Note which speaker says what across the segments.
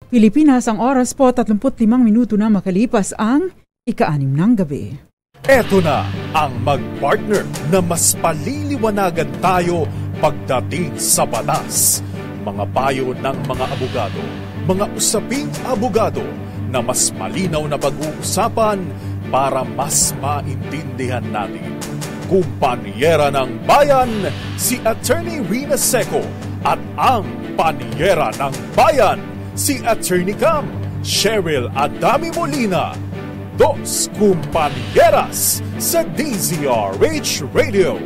Speaker 1: Pilipinas, ang oras po 35 minuto na makalipas ang ika-6 ng gabi.
Speaker 2: Eto na ang mag-partner na mas paliliwanagan tayo pagdating sa batas. Mga payo ng mga abogado, mga usaping abogado na mas malinaw na pag-uusapan para mas maintindihan natin. Kumpanyera ng Bayan, si Attorney Rina Seco at ang Panyera ng Bayan, si Attorney Cam, Cheryl Adami Molina. Dos Kumpanieras sa DZRH Radio,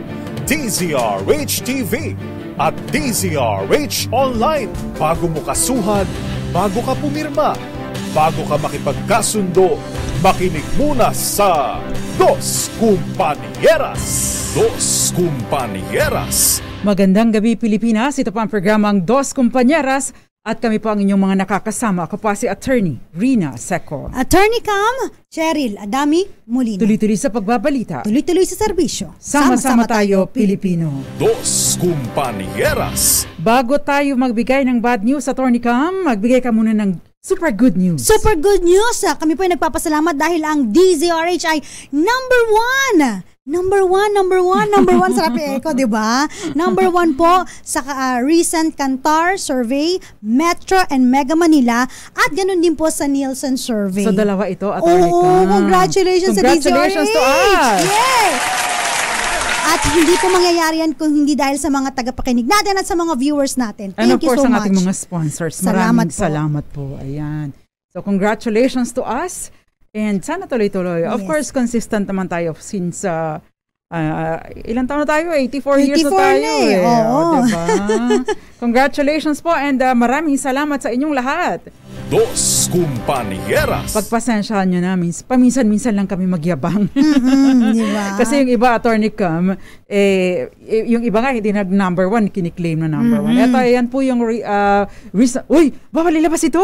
Speaker 2: DZRH TV at DZRH Online. Bago mo kasuhan, bago ka pumirma, bago ka makipagkasundo, makinig muna sa Dos Kumpanieras. Dos Kumpanieras.
Speaker 1: Magandang gabi Pilipinas, ito pa ang programang Dos Kumpanieras at kami po ang inyong mga nakakasama. Ako pa si Attorney Rina Seco.
Speaker 3: Attorney Cam, Cheryl Adami Molina.
Speaker 1: Tuloy-tuloy sa pagbabalita.
Speaker 3: Tuloy-tuloy sa serbisyo.
Speaker 1: Sama-sama tayo, Pilipino.
Speaker 2: Dos Kumpanieras.
Speaker 1: Bago tayo magbigay ng bad news, Attorney Cam, magbigay ka muna ng super good news.
Speaker 3: Super good news! Kami po ay nagpapasalamat dahil ang DZRH ay number one! Number one, sarap i-echo, di ba? Number one po sa recent Kantar survey, Metro and Mega Manila, at ganun din po sa Nielsen survey.
Speaker 1: So dalawa ito, Attorney Cam.
Speaker 3: Oo, congratulations sa DZRH!
Speaker 1: Congratulations to us!
Speaker 3: Yes! At hindi po mangyayari yan kung hindi dahil sa mga tagapakinig natin at sa mga viewers natin. Thank you so much. And of course, ang ating mga sponsors. Maraming salamat po. Ayan. So congratulations to us. And sana tuloy-tuloy. Yes. Of course, consistent naman tayo since ilang taon na tayo? 84 years na tayo. Oo. Diba? Congratulations po and maraming salamat sa inyong lahat.
Speaker 2: Dos Kumpanieras.
Speaker 1: Pagpasensyahan nyo na, paminsan-minsan lang kami magyabang.
Speaker 3: Diba?
Speaker 1: Kasi yung iba, Attorney Cam, yung iba nga hindi nag-number one, kiniklaim na number one. Ito, yan po yung reason. Uy, bawal ilabas ito!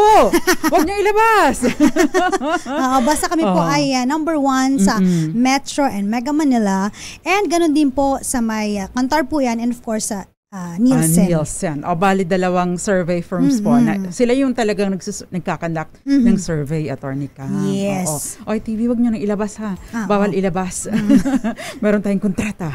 Speaker 1: Huwag nyo ilabas!
Speaker 3: Basta kami po ay number one sa Metro and Mega Manila. And ganun din po sa may Kantar po yan and of course sa Nielsen.
Speaker 1: Nielsen. Bali dalawang survey firms po. Sila yung talagang nagkakandak ng survey, Attorney Cam.
Speaker 3: Yes.
Speaker 1: Oy, TV, wag nyo nang ilabas ha. Bawal ilabas. Meron tayong kontrata.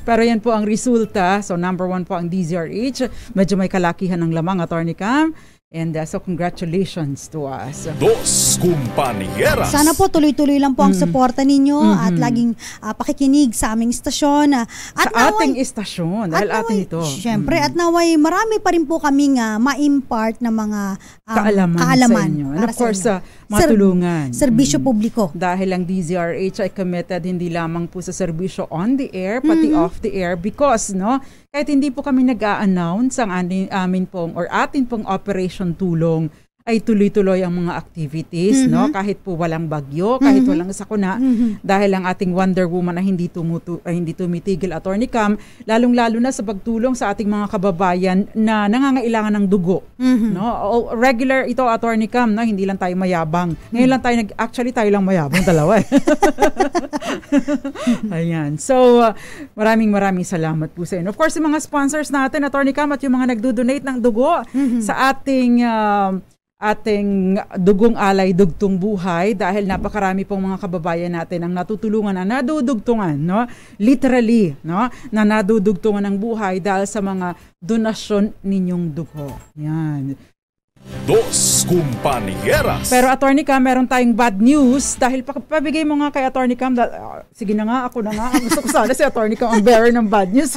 Speaker 1: Pero yan po ang resulta. So number one po ang DZRH. Medyo may kalakihan ng lamang, Attorney Cam. And so congratulations to us.
Speaker 2: Dos Kumpanieras.
Speaker 3: Sana po tuloy-tuloy lang po ang suporta ninyo at laging pakikinig sa aming istasyon.
Speaker 1: At sa ating istasyon, dahil atin ito.
Speaker 3: Siyempre, at naway marami pa rin po kaming ma-impart na mga
Speaker 1: kaalaman sa inyo. And of course, matulungan.
Speaker 3: Serbisyo publiko.
Speaker 1: Dahil ang DZRH ay committed hindi lamang po sa serbisyo on the air, pati off the air because, kahit hindi po kami nag-a-announce ang amin pong or atin pong operation tulong ay tuloy-tuloy ang mga activities, kahit po walang bagyo, kahit walang sakuna, dahil ang ating Wonder Woman na hindi tumitigil, Attorney Cam, lalong-lalo na sa pagtulong sa ating mga kababayan na nangangailangan ng dugo. Regular ito, Attorney Cam, hindi lang tayo mayabang. Ngayon lang tayo, actually tayo lang mayabang, dalawa. Ayan. So, maraming salamat po sa inyo. Of course, yung mga sponsors natin, Attorney Cam, at yung mga nagdo-donate ng dugo sa ating dugong alay, dugtong buhay dahil napakarami pong mga kababayan natin ang natutulungan na nadudugtungan, literally, na nadudugtungan ng buhay dahil sa mga donasyon ninyong dugo. Yan.
Speaker 2: Dos Kumpanieras.
Speaker 1: Pero Attorney Cam, meron tayong bad news dahil pabigay mo nga kay Attorney Cam. Sige na nga, ako na nga. Gusto ko sana si Attorney Cam ang bearer ng bad news.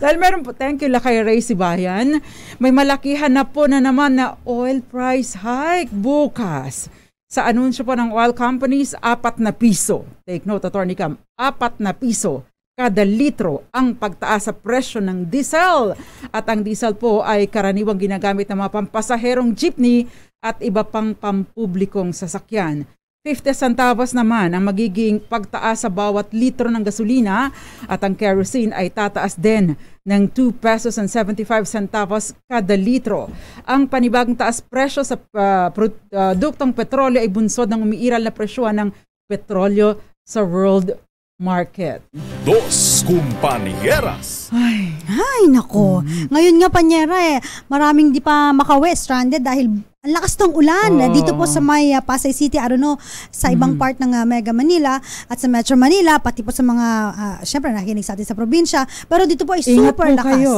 Speaker 1: Dahil meron po, thank you kay Ray Sibayan. May malakihan na po na naman na oil price hike bukas. Sa anunsyo po ng oil companies, 4 na piso. Take note, Attorney Cam, 4 na piso kada litro ang pagtaas sa presyo ng diesel. At ang diesel po ay karaniwang ginagamit ng mga pampasaherong jeepney at iba pang pampublikong sasakyan. 50 centavos naman ang magiging pagtaas sa bawat litro ng gasolina at ang kerosene ay tataas din ng 2 pesos and 75 centavos kada litro. Ang panibagong taas presyo sa produktong petrolyo ay bunsod ng umiiral na presyo ng petrolyo sa world market.
Speaker 2: Dos Kumpanieras.
Speaker 3: Ay nako. Ngayon nga, Panyera, maraming di pa makawi, stranded dahil ang lakas ng ulan dito po sa may Pasay City, I don't know, sa ibang part ng Mega Manila at sa Metro Manila, pati po sa mga, syempre nakikinig sa atin sa probinsya, pero dito po ay super
Speaker 1: ingat po
Speaker 3: lakas.
Speaker 1: Kayo.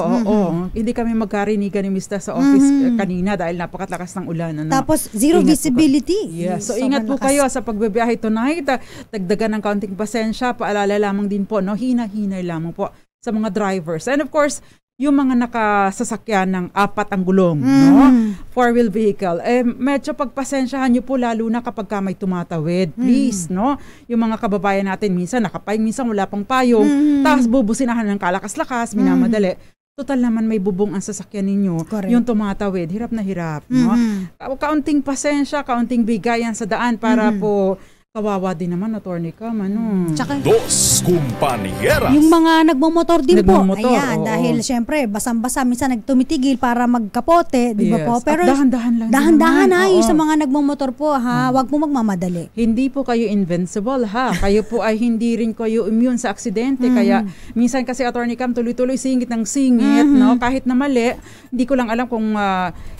Speaker 1: Hindi kami magkarinigan ni Mr. sa office kanina dahil napakalakas ng ulan. Ano?
Speaker 3: Tapos zero visibility.
Speaker 1: Yes. So ingat po kayo sa pagbibiyahe tonight. Dagdagan ng kaunting pasensya. Paalala lamang din po, no? Hina-hinay lamang po sa mga drivers. And of course, yung mga nakasasakyan ng 4 ang gulong, no? 4-wheel vehicle. Medyo pagpasensyahan nyo po lalo na kapag ka may tumatawid. Please, no? Yung mga kababayan natin minsan nakapayong, minsan wala pang payong, tapos bubusinahan ng kalakas-lakas, minamadali. Total naman may bubong ang sasakyan ninyo. Correct. Yung tumatawid, hirap na hirap, no? Kaunting pasensya, kaunting bigayan sa daan para po kawawa din naman, Attorney Cam, ano?
Speaker 3: Tsaka,
Speaker 2: Dos Compañeras.
Speaker 3: yung mga nagmamotor din po. Ayan, dahil syempre, basang-basa, minsan nagtumitigil para magkapote, di ba po? Pero
Speaker 1: dahan-dahan lang.
Speaker 3: Dahan-dahan yung sa mga nagmamotor po, ha? Huwag po magmamadali.
Speaker 1: Hindi po kayo invincible, ha? Kayo po ay hindi rin kayo immune sa aksidente. Kaya, minsan kasi, Attorney Cam, tuloy-tuloy singit ng singit, no? Kahit na mali, hindi ko lang alam kung,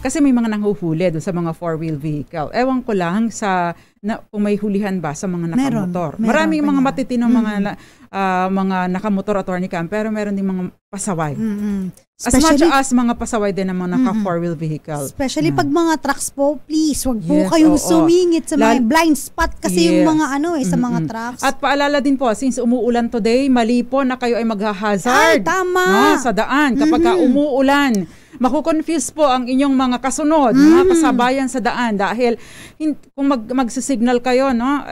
Speaker 1: kasi may mga nanghuhuli doon sa mga 4-wheel vehicle. Ewan ko lang kung may hulihan ba sa mga nakamotor. Maraming mga matitinong mga nakamotor, Attorney Cam, pero meron din mga pasaway. As much as mga pasaway din ng mga naka 4-wheel vehicle.
Speaker 3: Especially pag mga trucks po, please, wag po kayong sumingit sa mga blind spot kasi yung mga sa mga trucks.
Speaker 1: At paalala din po, since umuulan today, mali po na kayo ay mag-hazard.
Speaker 3: Ay, tama.
Speaker 1: No, sa daan. Kapag ka umuulan, makukonfuse po ang inyong mga kasunod, mga kasabayan sa daan dahil kung magsisignal kayo, no,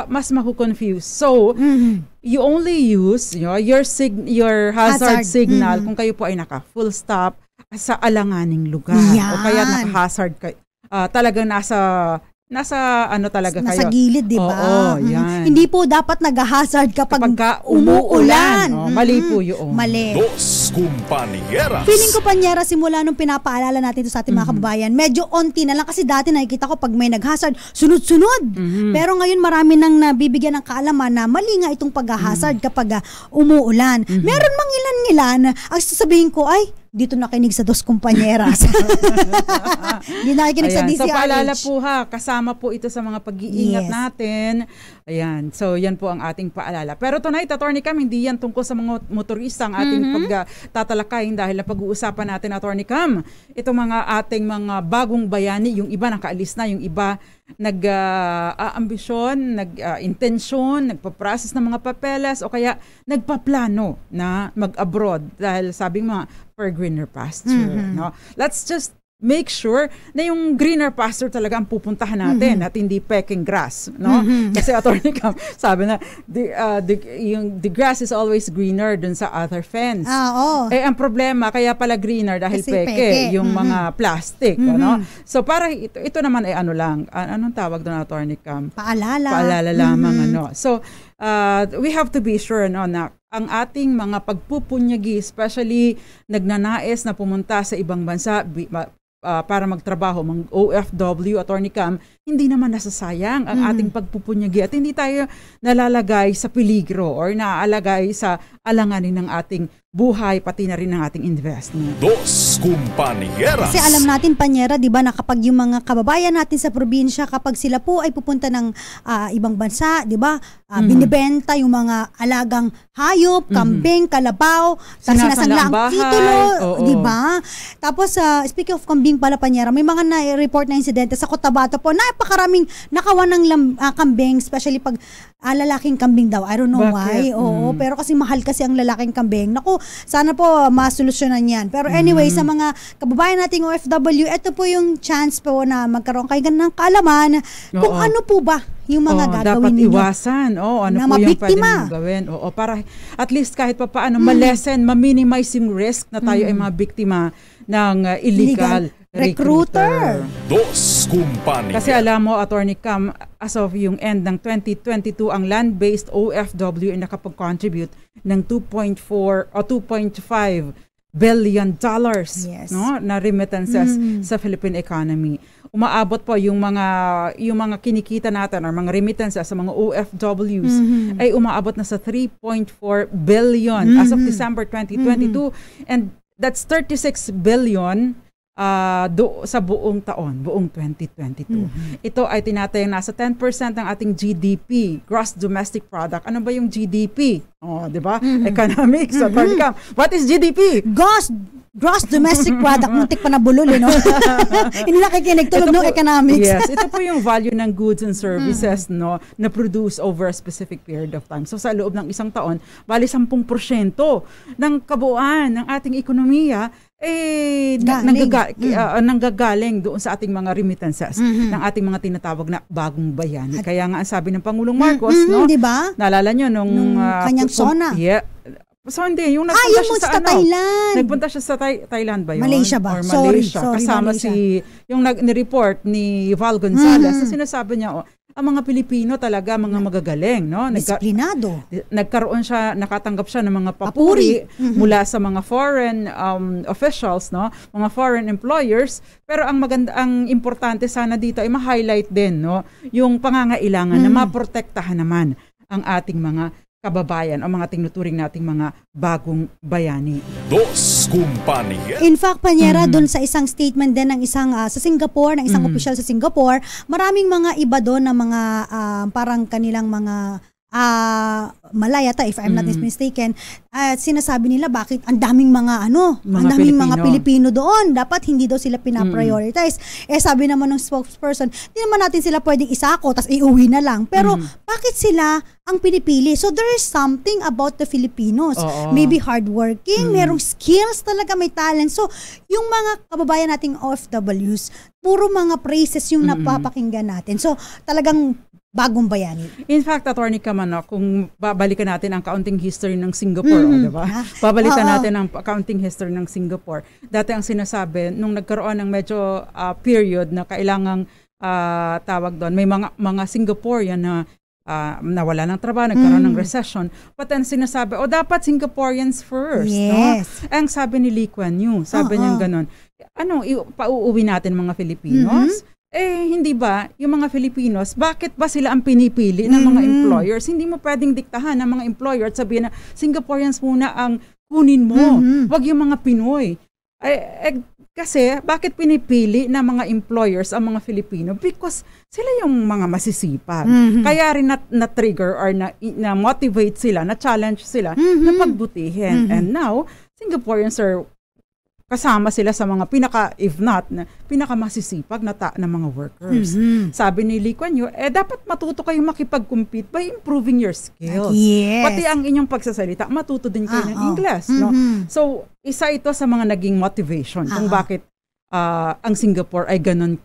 Speaker 1: mas makukonfuse. So, you only use your hazard signal kung kayo po ay naka full stop sa alanganing lugar. O kaya naka-hazard kayo. Talagang nasa ano talaga kayo.
Speaker 3: Nasa gilid, di ba?
Speaker 1: Yan.
Speaker 3: Hindi po dapat nag-hazard kapag umuulan.
Speaker 1: Mali po yun.
Speaker 3: Mali.
Speaker 2: Dos Compañeras.
Speaker 3: Feeling ko, Panyera, simula nung pinapaalala natin ito sa ating mga kababayan, medyo onti na lang kasi dati nakikita ko pag may nag-hazard, sunod-sunod. Pero ngayon marami nang nabibigyan ng kaalaman na mali nga itong pag-hazard kapag umuulan. Meron mang ilan-ilan, ang sasabihin ko ay, dito nakinig sa Dos Compañeras. Hindi nakikinig sa DCRH.
Speaker 1: So paalala po ha, kasama po ito sa mga pag-iingat natin. Ayan, so yan po ang ating paalala. Pero tonight, Attorney Cam, hindi yan tungkol sa mga motorista ang ating pagtatalakayin dahil na pag-uusapan natin, Attorney Cam, itong mga ating mga bagong bayani, yung iba nakaalis na, yung iba nag-ambisyon, nag-intensyon, nagpa-process ng mga papeles o kaya nagpaplano na mag-abroad dahil sabi mga for greener pasture. No? Let's just make sure na yung greener pasture talaga ang pupuntahan natin at hindi peking grass. No? Kasi Attorney Cam, sabi na the grass is always greener dun sa other fence. Ang problema, kaya pala greener dahil peke, yung mga plastic. Ano? So para ito naman ay ano lang, anong tawag doon, Attorney Cam? Paalala lamang. Ano. So we have to be sure na ang ating mga pagpupunyagi, especially nagnanais na pumunta sa ibang bansa para magtrabaho, mga OFW, Attorney Cam, hindi naman nasasayang ang ating pagpupunyagi at hindi tayo nalalagay sa peligro or naaalagay sa alanganin ng ating buhay, pati na rin ng ating investment.
Speaker 2: Dos Compañeras.
Speaker 3: Kasi alam natin, Panyera, di ba, na kapag yung mga kababayan natin sa probinsya, kapag sila po ay pupunta ng ibang bansa, di ba, binibenta yung mga alagang hayop, kambing, kalabaw, sinasangla ang titulo, di ba? Tapos, speaking of kambing pala, Panyera, may mga na-report na insidente sa Cotabato po, napakaraming nakawan ng kambing, especially pag lalaking kambing daw. I don't know why. Pero kasi mahal kasi ang lalaking kambing. Naku, sana po masolusyonan yan. Pero anyway, sa mga kababayan nating OFW, ito po yung chance po na magkaroon kayo ng kaalaman kung ano po ba yung mga gagawin ninyo.
Speaker 1: Dapat iwasan. Ano
Speaker 3: na
Speaker 1: po yung pwede
Speaker 3: mabiktima.
Speaker 1: nyo gawin. Para at least kahit pa paano ma-lessen, ma-minimize yung risk na tayo ay mabiktima ng illegal recruiter.
Speaker 2: Dos Compañeras.
Speaker 1: Kasi alam mo, Attorney Cam, as of yung end ng 2022, ang land-based OFW ay nakapag-contribute ng $2.4 o $2.5 billion no, na remittances sa Philippine economy. Umaabot po yung mga kinikita natin or mga remittances sa mga OFWs ay umaabot na sa 3.4 billion as of December 2022 and that's 36 billion sa buong taon, buong 2022. Ito ay tinatayang nasa 10% ng ating GDP, Gross Domestic Product. Ano ba yung GDP? Di ba? Economics. What is GDP?
Speaker 3: Gross Domestic Product. Muntik pa na bulol, no? Hindi nakikinig, tulog ng economics.
Speaker 1: Yes, ito po yung value ng goods and services no, na produce over a specific period of time. So sa loob ng isang taon, bali 10% ng kabuuan ng ating ekonomiya nanggagaling doon sa ating mga remittances, ng ating mga tinatawag na bagong bayani. Kaya nga ang sabi ng Pangulong Marcos, no?
Speaker 3: Diba?
Speaker 1: Naalala nyo nung
Speaker 3: kanyang SONA.
Speaker 1: Yeah. So hindi, yung nagpunta siya sa
Speaker 3: Thailand.
Speaker 1: Nagpunta siya sa Thailand ba yun?
Speaker 3: Malaysia ba?
Speaker 1: Or Malaysia.
Speaker 3: Sorry,
Speaker 1: kasama
Speaker 3: Malaysia.
Speaker 1: yung ni-report ni Val Gonzalez. So sinasabi niya, ang mga Pilipino talaga mga magagaling, no?
Speaker 3: Disiplinado.
Speaker 1: Nakatanggap siya ng mga papuri mula sa mga foreign officials, no? Mga foreign employers. Pero ang importante sana dito ay ma-highlight din, no? Yung pangangailangan na maprotektahan naman ang ating mga kababayan o mga tinuturing nating mga bagong bayani.
Speaker 2: Dos Kumpanya.
Speaker 3: In fact, Panyera, doon sa isang statement din ng isang sa Singapore, ng isang opisyal sa Singapore, maraming mga iba doon na mga parang kanilang mga Malaya if I'm not mistaken, sinasabi nila bakit ang daming mga mga Pilipino doon, dapat hindi daw sila pinaprioritize. Sabi naman ng spokesperson, hindi naman natin sila pwedeng isako tas iuwi na lang. Pero bakit sila ang pinipili? So there is something about the Filipinos. Maybe hardworking, merong skills talaga, may talent. So yung mga kababayan nating OFWs, puro mga praises yung napapakinggan natin. So talagang bagong bayani.
Speaker 1: In fact, Attorney Kamano, kung babalikan natin ang counting history ng Singapore, di ba? Babalikan natin ang counting history ng Singapore. Dati ang sinasabi, nung nagkaroon ng medyo period na kailangang tawag doon, may mga Singaporean na nawala ng trabaho, nagkaroon ng recession. But then sinasabi, dapat Singaporeans first.
Speaker 3: Yes.
Speaker 1: No? Ang sabi ni Lee Kuan Yew, sabi niya gano'n, pauuwi natin mga Filipinos? Hindi ba, yung mga Filipinos, bakit ba sila ang pinipili ng mga employers? Hindi mo pwedeng diktahan ng mga employer at sabihin na Singaporeans muna ang kunin mo. Wag yung mga Pinoy. Kasi, bakit pinipili ng mga employers ang mga Filipino? Because sila yung mga masisipag. Kaya rin na-trigger or na-motivate sila, na-challenge sila na pagbutihin. And now, Singaporeans are kasama sila sa mga pinakamasisipag na mga workers. Sabi ni Lee Kuan Yew, dapat matuto kayong makipag-compete by improving your skills.
Speaker 3: Yes.
Speaker 1: Pati ang inyong pagsasalita, matuto din kayo ng English. No? So, isa ito sa mga naging motivation kung bakit ang Singapore ay ganun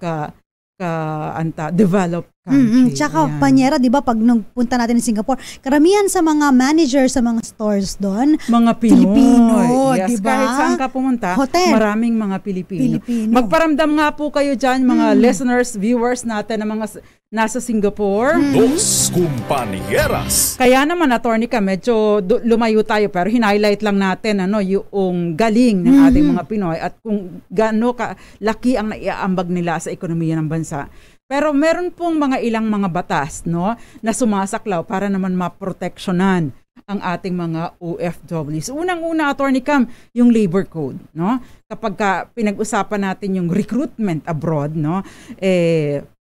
Speaker 1: developed country.
Speaker 3: Tsaka, Panyera, di ba, pag nagpunta natin sa Singapore, karamihan sa mga manager sa mga stores doon,
Speaker 1: mga Filipino. Yes,
Speaker 3: diba?
Speaker 1: Kahit saan ka pumunta,
Speaker 3: Hotel.
Speaker 1: Maraming mga Pilipino. Magparamdam nga po kayo dyan, mga listeners, viewers natin na mga nasa Singapore.
Speaker 2: Dos Kumpanieras.
Speaker 1: Kaya naman, Attorney ka, medyo lumayo tayo, pero hinighlight lang natin yung galing ng ating mga Pinoy at kung gaano kalaki ang naiaambag nila sa ekonomiya ng bansa. Pero meron pong mga ilang mga batas, no, na sumasaklaw para naman maproteksyonan ang ating mga OFWs. Unang-una, Attorney Cam, yung labor code, no? Kapag pinag-usapan natin yung recruitment abroad, no,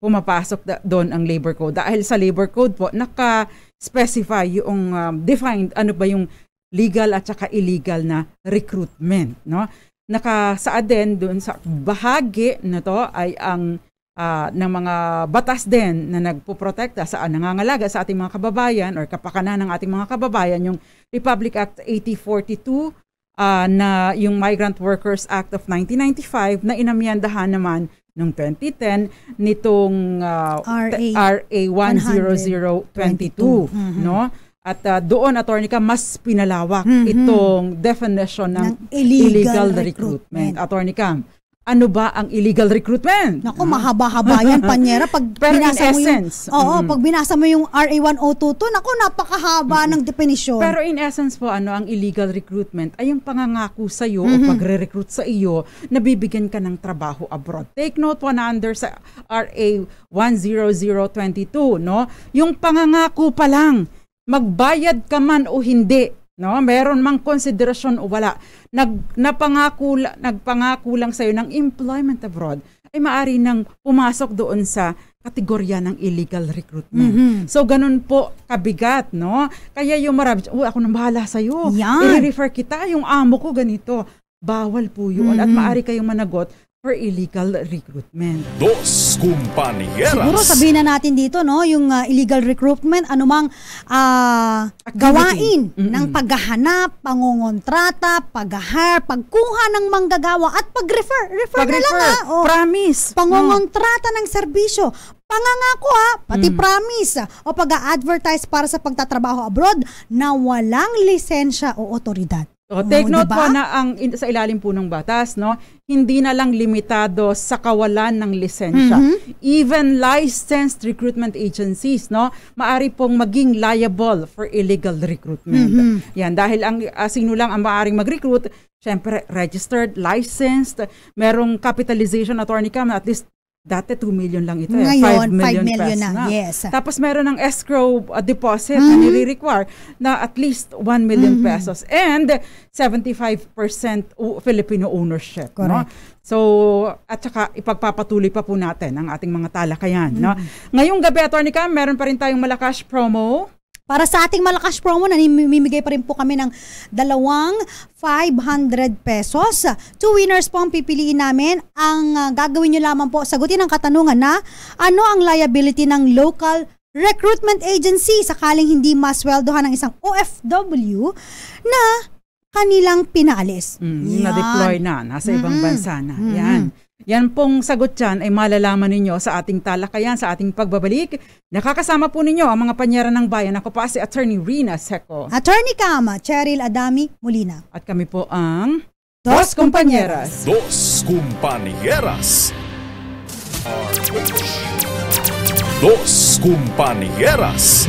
Speaker 1: pumapasok doon ang labor code. Dahil sa labor code po, naka-specify yung defined ano ba yung legal at saka illegal na recruitment, no? Nakasaad din doon sa bahagi na to ay ang ng mga batas din na nagpoprotekta sa nangangalaga sa ating mga kababayan or kapakanan ng ating mga kababayan, yung Republic Act 8042 na yung Migrant Workers Act of 1995 na inamyandahan naman noong 2010 nitong RA 10022, no? At doon, Attorney ka, mas pinalawak itong definition ng illegal recruitment. Attorney ka, ano ba ang illegal recruitment?
Speaker 3: Naku, mahaba-haba yan, Panyera. Pag binasa mo
Speaker 1: essence,
Speaker 3: pag binasa mo yung RA 1022, naku, napakahaba ng definisyon.
Speaker 1: Pero in essence po, ang illegal recruitment ay yung pangangako sa iyo o pagre-recruit sa iyo na bibigyan ka ng trabaho abroad. Take note po na under sa RA 10022, no? Yung pangangako pa lang, magbayad ka man o hindi, no, meron mang konsiderasyon o wala, nagpangako lang sa'yo ng employment abroad, ay maaari nang pumasok doon sa kategorya ng illegal recruitment. So, ganun po kabigat, no? Kaya yung marami, ako nang bahala sa'yo. I-refer kita, yung amo ko ganito. Bawal po yun. At maaari kayong managot for illegal recruitment.
Speaker 2: Dos Compañeras.
Speaker 3: Siguro sabihin na natin dito, no, yung illegal recruitment, anumang gawain ng paghahanap, pangongontrata, pag-hire, pagkuha ng manggagawa at pag-refer. Refer na lang
Speaker 1: promise.
Speaker 3: Pangongontrata ng serbisyo. Pangangako pati promise o pag-a-advertise para sa pagtatrabaho abroad na walang lisensya o otoridad.
Speaker 1: Take note po na sa ilalim po ng batas, no, hindi na lang limitado sa kawalan ng lisensya. Even licensed recruitment agencies, no, maari pong maging liable for illegal recruitment. Yan, dahil sino lang ang maaring mag-recruit, syempre registered, licensed, merong capitalization, Attorney Cam, at least dati 2 million lang ito.
Speaker 3: Ngayon,
Speaker 1: 5
Speaker 3: million
Speaker 1: na.
Speaker 3: Yes.
Speaker 1: Tapos meron ng escrow deposit na nire-require na at least 1 million pesos and 75% Filipino ownership. No? So, at saka ipagpapatuloy pa po natin ang ating mga talakayan. No? Ngayong gabi, Attorney Cam, meron pa rin tayong Malakas promo.
Speaker 3: Para sa ating Malakas promo, namimigay pa rin po kami ng 500 pesos. 2 winners po ang pipiliin namin. Ang gagawin nyo lamang po, sagutin ang katanungan na ano ang liability ng local recruitment agency sakaling hindi masweldohan ng isang OFW na kanilang pinalis.
Speaker 1: Na-deploy na, nasa ibang bansa na. Yan pong sagot dyan ay malalaman ninyo sa ating talakayan, sa ating pagbabalik. Nakakasama po ninyo ang mga panyera ng bayan. Ako pa si Attorney Rina Seco.
Speaker 3: Attorney Cam, Cheryl Adami Molina.
Speaker 1: At kami po ang Dos Compañeras.
Speaker 2: Dos Compañeras. Dos Compañeras.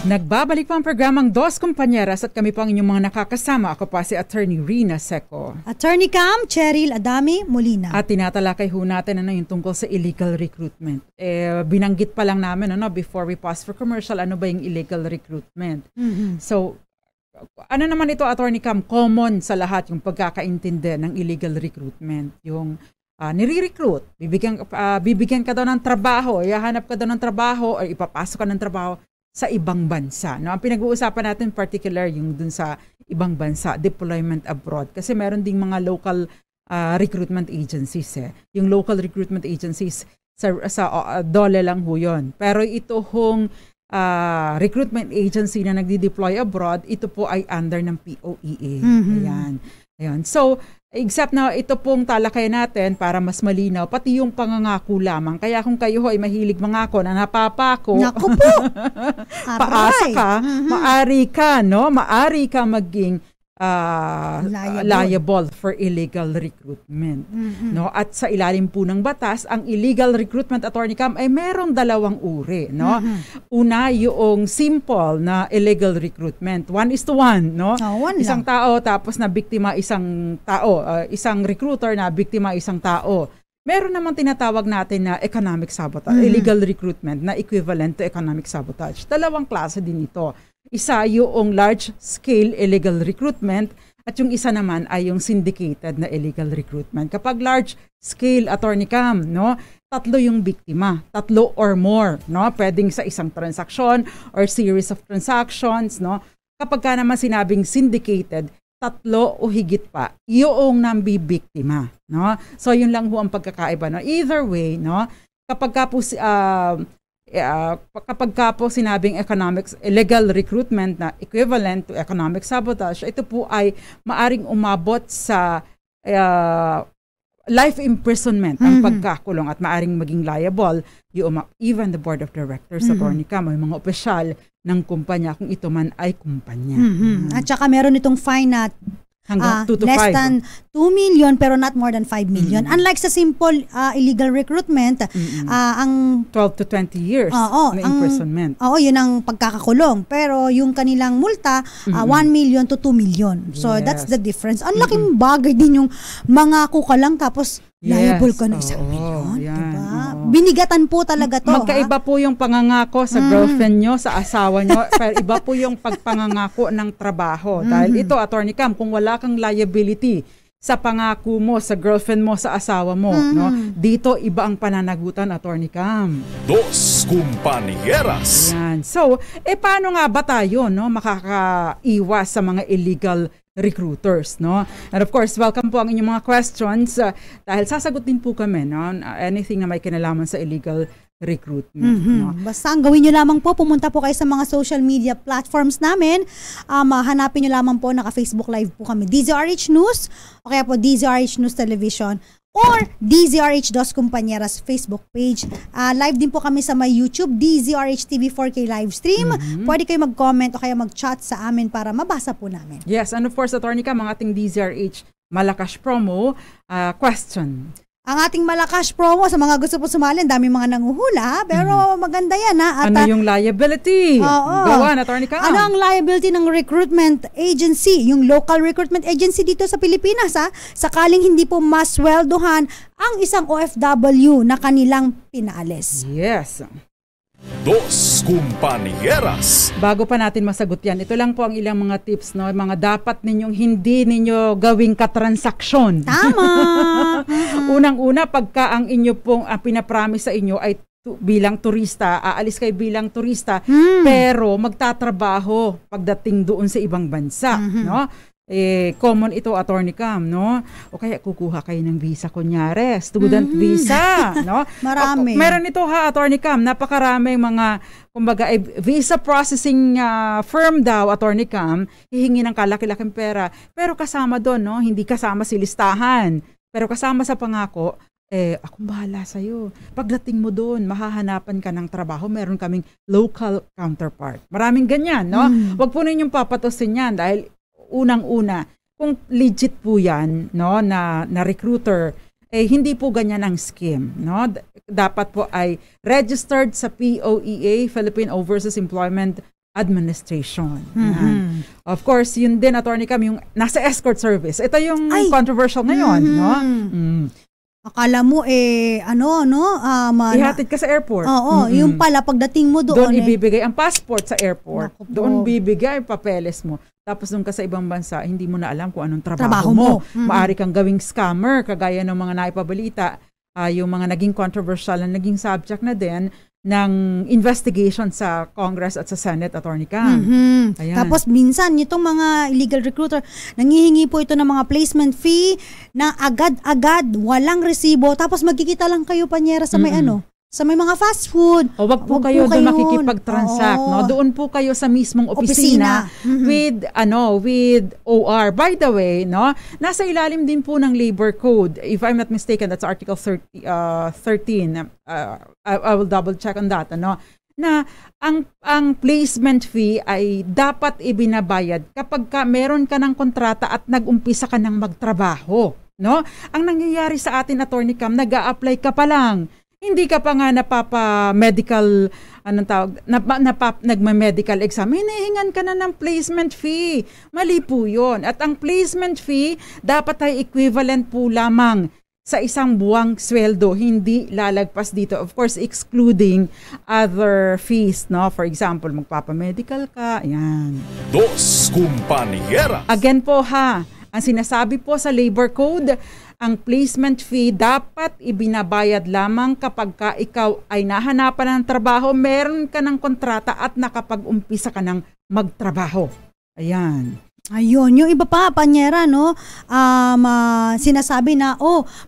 Speaker 1: Nagbabalik pa ang programang Dos Compañeras at kami po ang inyong mga nakakasama. Ako pa si Attorney Rina Seco.
Speaker 3: Attorney Cam, Cheryl Adami Molina.
Speaker 1: At tinatalakay ho natin yung tungkol sa illegal recruitment. Binanggit pa lang namin before we pause for commercial, ano ba yung illegal recruitment. So, ano naman ito, Attorney Cam? Common sa lahat yung pagkakaintindi ng illegal recruitment. Yung nire-recruit, bibigyan ka daw ng trabaho, ihahanap ka daw ng trabaho, o ipapasok ka ng trabaho sa ibang bansa. No? Ang pinag-uusapan natin particular yung dun sa ibang bansa, deployment abroad. Kasi meron ding mga local recruitment agencies. Yung local recruitment agencies sa dole lang ho yun. Pero ito hong recruitment agency na nagdi-deploy abroad, ito po ay under ng POEA. Ayan. So, except na ito pong talakayan natin para mas malinaw, pati yung pangangako lamang. Kaya kung kayo ay mahilig mangako na napapako,
Speaker 3: naku po!
Speaker 1: paasa ka, maari ka maging liable for illegal recruitment. No? At sa ilalim po ng batas, ang illegal recruitment, Attorney Cam, ay merong dalawang uri. No? Una, yung simple na illegal recruitment. 1:1. No? Isang tao tapos na biktima isang tao. Isang recruiter na biktima isang tao. Meron naman tinatawag natin na economic sabotage, illegal recruitment na equivalent to economic sabotage. Dalawang klase din ito. Isa yung large-scale illegal recruitment at yung isa naman ay yung syndicated na illegal recruitment. Kapag large-scale, Attorney Cam, no, 3 yung biktima, 3 or more, no, pwedeng sa isang transaksyon or series of transactions, no. Kapag ka naman sinabing syndicated, 3 o higit pa, yung nambibiktima, no. So yun lang ho ang pagkakaiba, no. Either way, no, kapag ka po sinabing illegal recruitment na equivalent to economic sabotage, ito po ay maaring umabot sa life imprisonment ang pagkakulong at maaring maging liable even the board of directors, Attorney Cam, may mga opisyal ng kumpanya kung ito man ay kumpanya.
Speaker 3: At saka meron itong fine na
Speaker 1: hanggang 2 to 5.
Speaker 3: Less than 2 million pero not more than 5 million. Unlike sa simple illegal recruitment, ang
Speaker 1: 12 to 20 years na imprisonment.
Speaker 3: Yun ang pagkakakulong. Pero yung kanilang multa, 1 million to 2 million. So that's the difference. Ang laking bagay din yung mangako ka lang tapos liable ka ng 1 million. Diba? binigatan po talaga to.
Speaker 1: Magkaiba po yung pangangako sa girlfriend nyo, sa asawa nyo, pero iba po yung pagpangangako ng trabaho. Dahil ito, Attorney Cam, kung wala kang liability sa pangako mo, sa girlfriend mo, sa asawa mo, no? Dito iba ang pananagutan, Attorney Cam.
Speaker 2: Dos Compañeras.
Speaker 1: Yan. So, paano nga ba tayo, no, makakaiwas sa mga illegal recruiters, no? And of course, welcome po ang inyong mga questions dahil sasagutin po kami, no? Anything na may kinalaman sa illegal recruitment. No?
Speaker 3: Basta ang gawin nyo lamang po, pumunta po kayo sa mga social media platforms namin. Hanapin nyo lamang po, naka-Facebook Live po kami. DZRH News, o kaya po DZRH News Television, or DZRH Dos Compañeras Facebook page. Live din po kami sa may YouTube, DZRH TV 4K live stream. Pwede kayo mag-comment o kaya mag-chat sa amin para mabasa po namin.
Speaker 1: Yes, and of course, Attorney Cam, ang ating DZRH Malakas promo, question.
Speaker 3: Ang ating malakas promo sa mga gusto po sumali, dami mga nanguhula, pero maganda yan. At,
Speaker 1: ano yung liability? Gawan, Attorney Cam.
Speaker 3: Ano ang liability ng recruitment agency, yung local recruitment agency dito sa Pilipinas, sakaling hindi po masweldohan ang isang OFW na kanilang pinaalis?
Speaker 1: Yes.
Speaker 2: Dos Compañeras.
Speaker 1: Bago pa natin masagot yan, ito lang po ang ilang mga tips, no? Mga dapat ninyong hindi ninyo gawing katransaksyon.
Speaker 3: Tama!
Speaker 1: Unang-una, pagka ang inyo pong pinapromise sa inyo ay bilang turista, aalis kayo bilang turista, pero magtatrabaho pagdating doon sa ibang bansa, no? Common ito, Attorney Cam, no? O kaya kukuha kayo ng visa, kunyari, student visa, no?
Speaker 3: Marami.
Speaker 1: Meron ito ha, Attorney Cam, napakaraming mga, kumbaga, visa processing firm daw, Attorney Cam, hihingi ng kalaki-laking pera. Pero kasama doon, no? Hindi kasama si listahan. Pero kasama sa pangako, akong bahala sa'yo. Pagdating mo doon, mahahanapan ka ng trabaho, meron kaming local counterpart. Maraming ganyan, no? Huwag po ninyong papatusin yan dahil unang-una, kung legit po yan, no, na recruiter, hindi po ganyan ang scheme, no? Dapat po ay registered sa POEA, Philippine Overseas Employment Administration. Of course, yun din, Attorney Cam, yung nasa escort service. Ito yung controversial ngayon, no?
Speaker 3: Akala mo,
Speaker 1: ihatid ka sa airport.
Speaker 3: Oo, yung pala, pagdating mo doon.
Speaker 1: Doon ibibigay ang passport sa airport. Doon bibigay ang papeles mo. Tapos doon ka sa ibang bansa, hindi mo na alam kung anong trabaho mo. Maari kang gawing scammer, kagaya ng mga naipabalita, yung mga naging controversial na naging subject na din ng investigation sa Congress at sa Senate, Attorney Cam.
Speaker 3: Tapos minsan, itong mga illegal recruiter, nangihingi po ito ng mga placement fee na agad-agad, walang resibo, tapos magkikita lang kayo, Panyera, sa may sa may mga fast food.
Speaker 1: O wag po kayo doon makikipag-transact, no? Doon po kayo sa mismong opisina with OR. By the way, no, nasa ilalim din po ng Labor Code. If I'm not mistaken, that's Article 13. I will double check on that, ano? Na ang placement fee ay dapat ibinabayad kapag meron ka ng kontrata at nag-umpisa ka ng magtrabaho, no? Ang nangyayari sa atin, Attorney Cam, nag-a-apply ka pa lang. Hindi ka pa nga napapa-medical, nagma-medical exam, hinihingan ka na ng placement fee. Mali po yun. At ang placement fee dapat ay equivalent po lamang sa isang buwang sweldo, hindi lalagpas dito. Of course, excluding other fees, no? For example, magpapa-medical ka, yan.
Speaker 2: Dos Compañeras.
Speaker 1: Again po ha, ang sinasabi po sa Labor Code, ang placement fee dapat ibinabayad lamang kapag ikaw ay nahanapan ng trabaho, meron ka ng kontrata at nakapag-umpisa ka ng magtrabaho. Ayan.
Speaker 3: Ayun, yung iba pa, Panyera, no? Sinasabi na,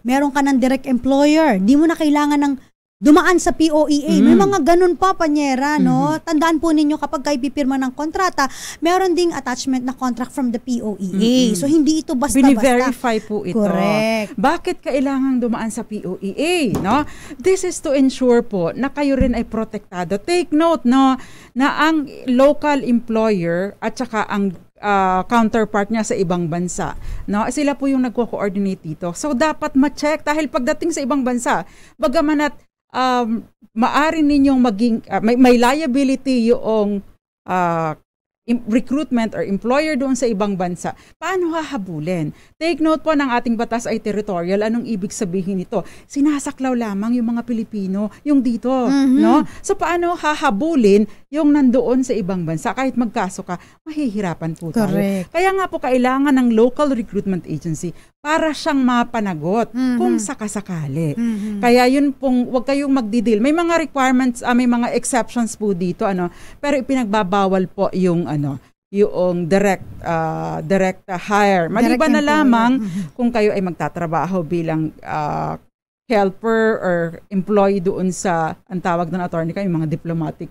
Speaker 3: meron ka ng direct employer. Di mo na kailangan ng dumaan sa POEA. May mga ganun pa, Panyera, no? Tandaan po ninyo kapag kayo pipirma ng kontrata, meron ding attachment na contract from the POEA. So, hindi ito basta-basta.
Speaker 1: Bini-verify po ito.
Speaker 3: Correct.
Speaker 1: Bakit kailangang dumaan sa POEA, no? This is to ensure po na kayo rin ay protektado. Take note, no, na ang local employer at saka ang counterpart niya sa ibang bansa, no? Sila po yung nagko-coordinate dito. So, dapat ma-check dahil pagdating sa ibang bansa, bagaman at maari ninyong maging may liability yung recruitment or employer doon sa ibang bansa, paano hahabulin? Take note po ng ating batas ay territorial. Anong ibig sabihin nito? Sinasaklaw lamang yung mga Pilipino, yung dito, no? So paano hahabulin yung nandoon sa ibang bansa? Kahit magkaso ka, mahihirapan po tayo.
Speaker 3: Correct.
Speaker 1: Kaya nga po kailangan ng local recruitment agency para siyang mapanagot kung sakasakali. Kaya yun pong, wag kayong magdidil. May mga requirements, may mga exceptions po dito, pero ipinagbabawal po yung yung direct hire. Maliban na lamang kung kayo ay magtatrabaho bilang helper or employee doon sa, ang tawag ng attorney kayo, yung mga diplomatic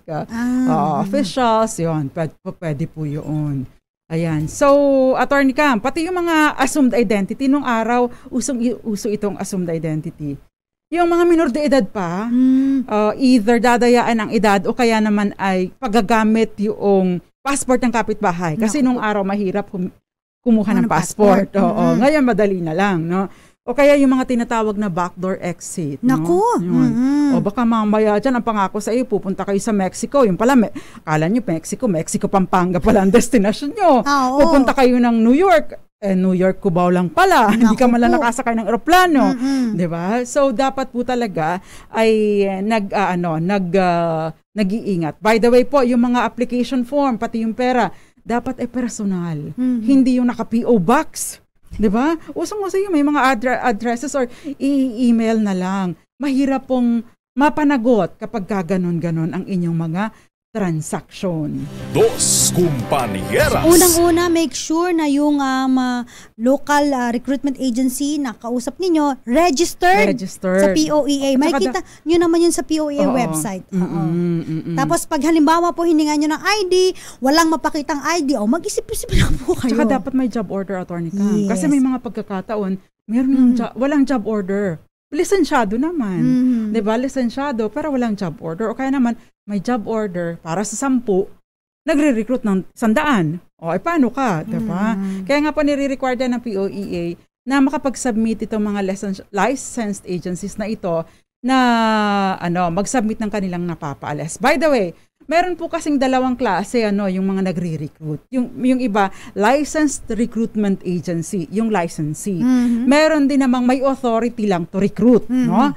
Speaker 1: officials, yun, pwede po yun. Ayan. So, Attorney Cam, pati yung mga assumed identity, nung araw, uso itong assumed identity. Yung mga minor de edad pa, either dadayaan ang edad o kaya naman ay paggagamit yung passport ng kapitbahay. Kasi nung araw, mahirap kumuha ng passport. Oo. Ngayon, madali na lang, no? O kaya yung mga tinatawag na backdoor exit.
Speaker 3: Naku!
Speaker 1: No? O baka mamaya dyan, ang pangako sa iyo, pupunta kayo sa Mexico. Yung pala, akala nyo Mexico, Pampanga pala ang destination nyo. Pupunta kayo ng New York. New York, Cubao lang pala. Hindi ka man lang nakasakay ng eroplano. Diba? So, dapat po talaga ay nag-iingat. By the way po, yung mga application form, pati yung pera, dapat ay personal. Hindi yung naka-PO box. Diba? Usong-uso yung may mga addresses or i-email na lang. Mahirap pong mapanagot kapag gaganon-ganon ang inyong mga transaction.
Speaker 2: Dos Compañeras.
Speaker 3: Unang-una, make sure na yung local recruitment agency na kausap ninyo, registered sa POEA. Makikita nyo naman yun sa POEA website. Tapos pag halimbawa po hiningan nyo ng ID, walang mapakitang ID, mag-isip-isip na po kayo.
Speaker 1: Tsaka dapat may job order, Attorney Cam. Yes. Kasi may mga pagkakataon, walang job order. Lisensyado naman. Diba? Lisensyado, pero walang job order. O kaya naman, may job order para sa 10, nagre-recruit ng 100. O, paano ka? Diba? Kaya nga po nire-require ng POEA na makapag-submit itong mga licensed agencies na ito na mag-submit ng kanilang napapaalis. By the way, meron po kasing dalawang klase yung mga nagre-recruit. Yung iba, licensed recruitment agency, yung licensee. Meron din namang may authority lang to recruit, no?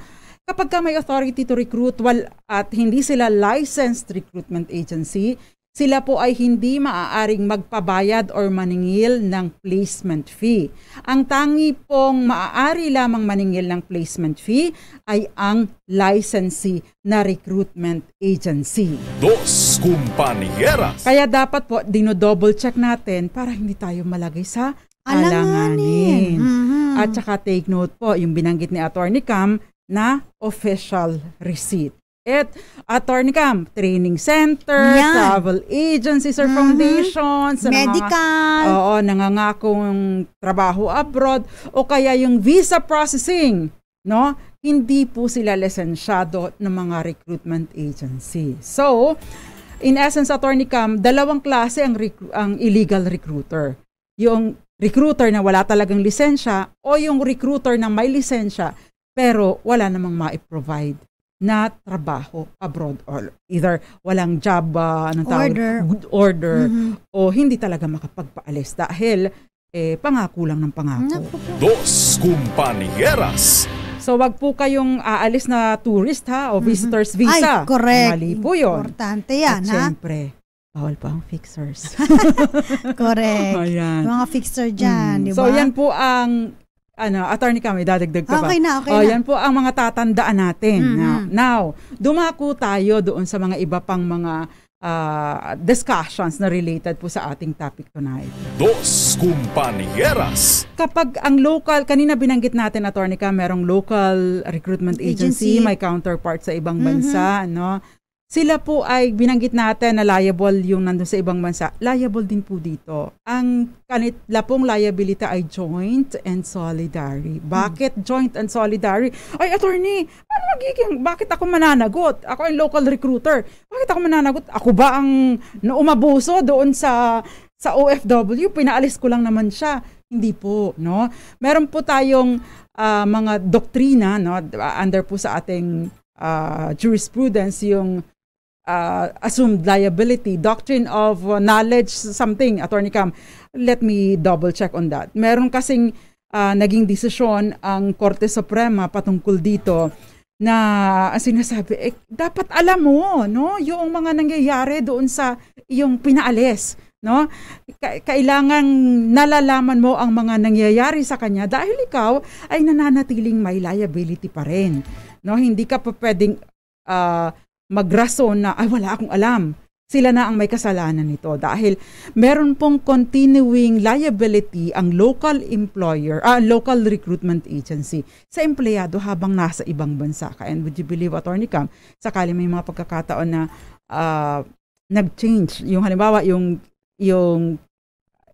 Speaker 1: Kapag ka may authority to recruit at hindi sila licensed recruitment agency, sila po ay hindi maaaring magpabayad or maningil ng placement fee. Ang tangi pong maaari lamang maningil ng placement fee ay ang licensee na recruitment agency.
Speaker 2: Dos Compañeras.
Speaker 1: Kaya dapat po dino-double check natin para hindi tayo malagay sa alanganin. At saka take note po yung binanggit ni Attorney Cam na official receipt. At Attorney Cam, training center, travel agencies or foundations,
Speaker 3: medical,
Speaker 1: nangangakong trabaho abroad, o kaya yung visa processing, no? Hindi po sila lisensyado ng mga recruitment agency. So, in essence, Attorney Cam, dalawang klase ang illegal recruiter. Yung recruiter na wala talagang lisensya o yung recruiter na may lisensya pero wala namang ma-provide na trabaho abroad or either walang job order o hindi talaga makapagpaalis dahil pangako lang ng pangako.
Speaker 2: Dos Compañeras.
Speaker 1: So wag po kayong aalis na tourist o visitor's visa.
Speaker 3: Ay, correct.
Speaker 1: Mali po yun.
Speaker 3: Importante yan. At
Speaker 1: syempre, bawal pa ang fixers.
Speaker 3: Correct.
Speaker 1: Ayan.
Speaker 3: Mga fixer dyan, di ba?
Speaker 1: So yan po ang Attorney Cam, may dadagdag ka ba?
Speaker 3: Okay na.
Speaker 1: Yan po ang mga tatandaan natin. Now, dumako tayo doon sa mga iba pang mga discussions na related po sa ating topic tonight.
Speaker 2: Dos Compañeras.
Speaker 1: Kapag ang local, kanina binanggit natin, Attorney Cam, merong local recruitment agency, may counterpart sa ibang bansa, no? Sila po ay binanggit natin na liable yung nandun sa ibang bansa. Liable din po dito. Ang kanila pong liability ay joint and solidary. Bakit joint and solidary? Ay, attorney, ano magiging? Bakit ako mananagot? Ako ay local recruiter. Bakit ako mananagot? Ako ba ang umabuso doon sa OFW? Pinaalis ko lang naman siya. Hindi po, no? Meron po tayong mga doktrina, no, under po sa ating jurisprudence, yung assumed liability, doctrine of knowledge something, Attorney Cam. Let me double check on that. Meron kasing naging desisyon ang Korte Suprema patungkol dito na sinasabi, dapat alam mo, no, yung mga nangyayari doon sa iyong pinaalis, no? Kailangan nalalaman mo ang mga nangyayari sa kanya dahil ikaw ay nananatiling may liability pa rin, no? Hindi ka pa pwedeng magrason na wala akong alam. Sila na ang may kasalanan nito dahil meron pong continuing liability ang local employer, local recruitment agency sa empleyado habang nasa ibang bansa ka. And would you believe, Attorney Cam, sakali may mga pagkakataon na nag-change, yung halimbawa yung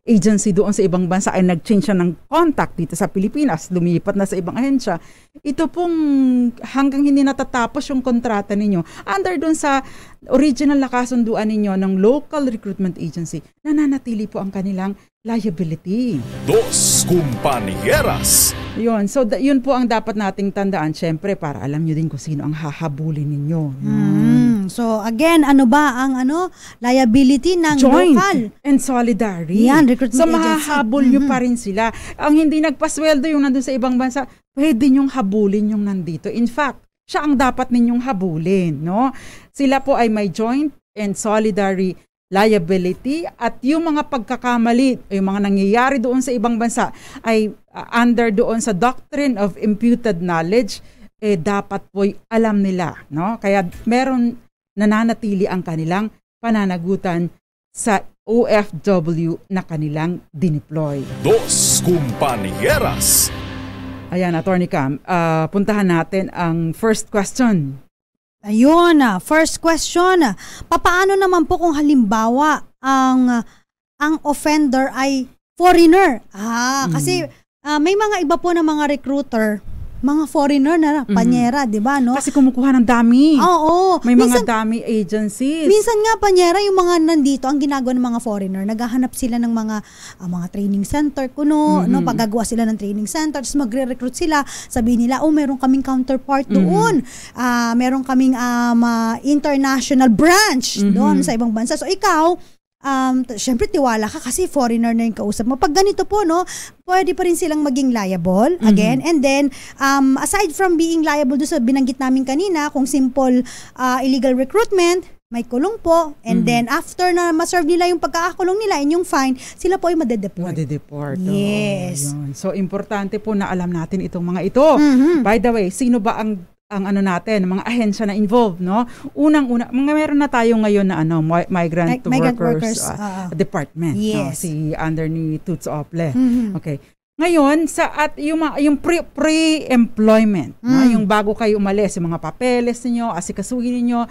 Speaker 1: agency doon sa ibang bansa ay nag-change siya ng contact dito sa Pilipinas, lumipat na sa ibang ahensya, ito pong hanggang hindi natatapos yung kontrata ninyo, under doon sa original na kasunduan ninyo ng local recruitment agency, nananatili po ang kanilang liability.
Speaker 2: Dos Compañeras.
Speaker 1: Yun. So, yun po ang dapat nating tandaan, syempre, para alam nyo din kung sino ang hahabulin ninyo.
Speaker 3: So, again, ano ba ang liability ng
Speaker 1: joint
Speaker 3: local?
Speaker 1: And solidarity.
Speaker 3: Yan, recruitment
Speaker 1: so,
Speaker 3: agency.
Speaker 1: mahahabol nyo pa rin sila. Ang hindi nagpasweldo yung nandun sa ibang bansa, pwede nyong habulin yung nandito. In fact, siya ang dapat ninyong habulin. No? Sila po ay may joint and solidarity liability at yung mga pagkakamali, yung mga nangyayari doon sa ibang bansa ay under doon sa doctrine of imputed knowledge, dapat po'y alam nila. No? Kaya meron nananatili ang kanilang pananagutan sa OFW na kanilang dineploy.
Speaker 2: Dos Compañeras.
Speaker 1: Ayan, Attorney Cam, puntahan natin ang first question.
Speaker 3: Ayun, first question. Papaano naman po kung halimbawa ang offender ay foreigner? Kasi may mga iba po na mga recruiter, mga foreigner na panyera, di ba? No?
Speaker 1: Kasi kumukuha ng dami.
Speaker 3: Oo.
Speaker 1: May mga dami agencies.
Speaker 3: Minsan nga, panyera, yung mga nandito, ang ginagawa ng mga foreigner, naghahanap sila ng mga training center kuno, no? Paggagawa sila ng training center, tapos magre-recruit sila, sabihin nila, meron kaming counterpart doon. Meron kaming international branch doon sa ibang bansa. So, ikaw, syempre tiwala ka kasi foreigner na yung kausap mo. Pag ganito po, no, pwede pa rin silang maging liable again. And then, aside from being liable doon sa binanggit namin kanina, kung simple illegal recruitment, may kulong po. And then, after na ma-serve nila yung pagkakakulong nila and yung fine, sila po ay madedeport. Yes.
Speaker 1: Yun. So, importante po na alam natin itong mga ito. By the way, sino ba ang natin, mga ahensya na involved, no? Unang-una, meron na tayo ngayon na migrant workers department.
Speaker 3: Yes.
Speaker 1: No? Si under ni Toots Ople. Okay. Ngayon, yung pre-employment, no? Yung bago kayo umalis, yung mga papeles niyo, asikasuhin niyo,